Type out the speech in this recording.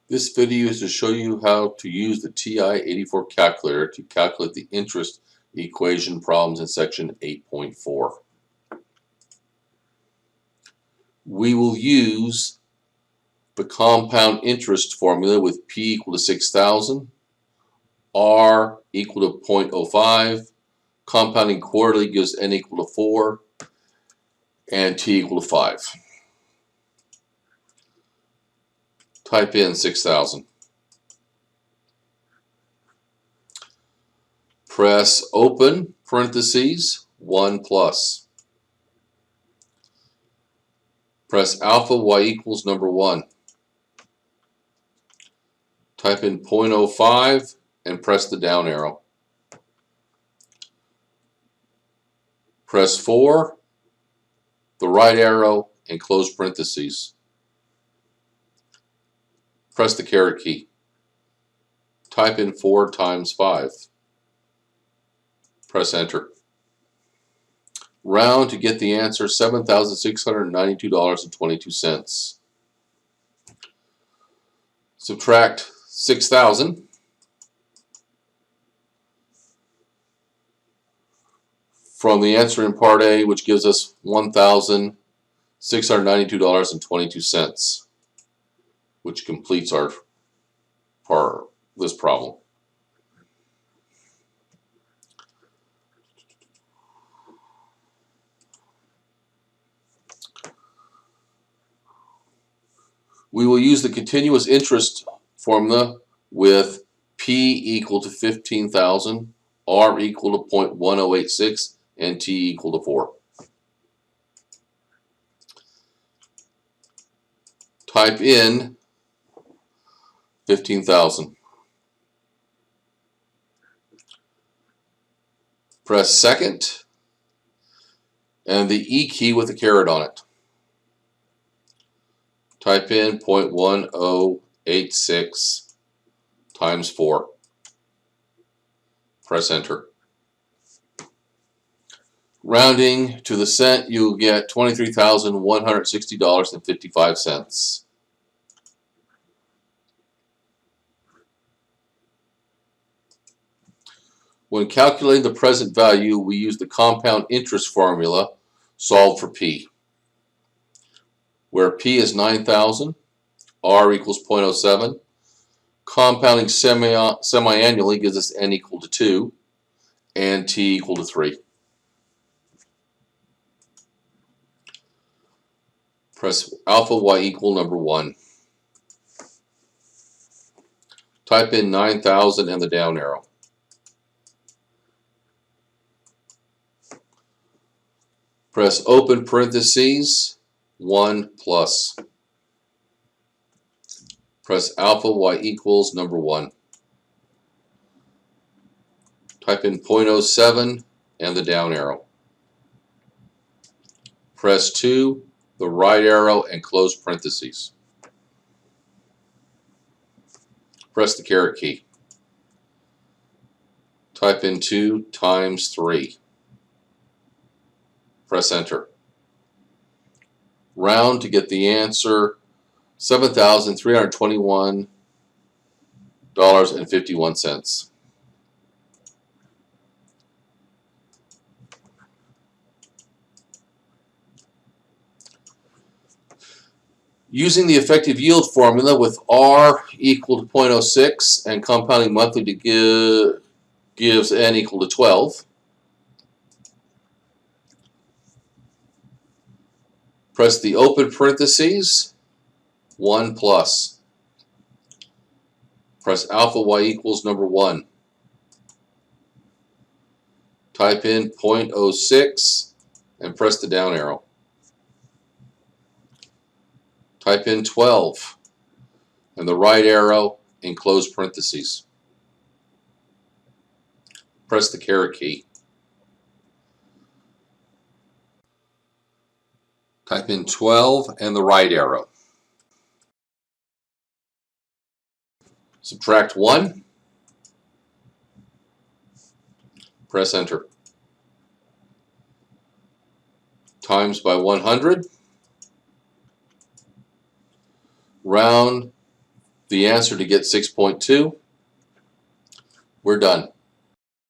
This video is to show you how to use the TI-84 calculator to calculate the interest equation problems in section 8.4. We will use the compound interest formula with P equal to 6,000, R equal to 0.05, compounding quarterly gives N equal to 4, and T equal to 5. Type in 6,000. Press open parentheses 1 plus. Press alpha y equals number 1. Type in 0.05 and press the down arrow. Press 4, the right arrow, and close parentheses. Press the caret key. Type in 4 times 5. Press enter. Round to get the answer, $7,692.22. Subtract 6,000 from the answer in part A, which gives us $1,692.22, which completes this problem. We will use the continuous interest formula with P equal to 15,000, R equal to 0.1086, and T equal to 4. Type in 15,000. Press second and the E key with the caret on it. Type in 0.1086 times 4. Press enter. Rounding to the cent, you'll get $23,160.55. When calculating the present value, we use the compound interest formula solved for P, where P is 9,000, R equals 0.07, compounding semi-annually gives us N equal to 2, and T equal to 3. Press alpha y equal number 1. Type in 9,000 and the down arrow. Press open parentheses 1 plus. Press alpha y equals number 1. Type in 0.07 and the down arrow. Press 2, the right arrow, and close parentheses. Press the caret key. Type in 2 times 3. Press enter. Round to get the answer, $7,321.51. Using the effective yield formula with R equal to 0.06 and compounding monthly to gives N equal to 12. Press the open parentheses 1 plus. Press alpha y equals number 1. Type in 0.06 and press the down arrow. Type in 12 and the right arrow and close parentheses. Press the caret key. Type in 12 and the right arrow. Subtract 1. Press enter. Times by 100. Round the answer to get 6.2. We're done.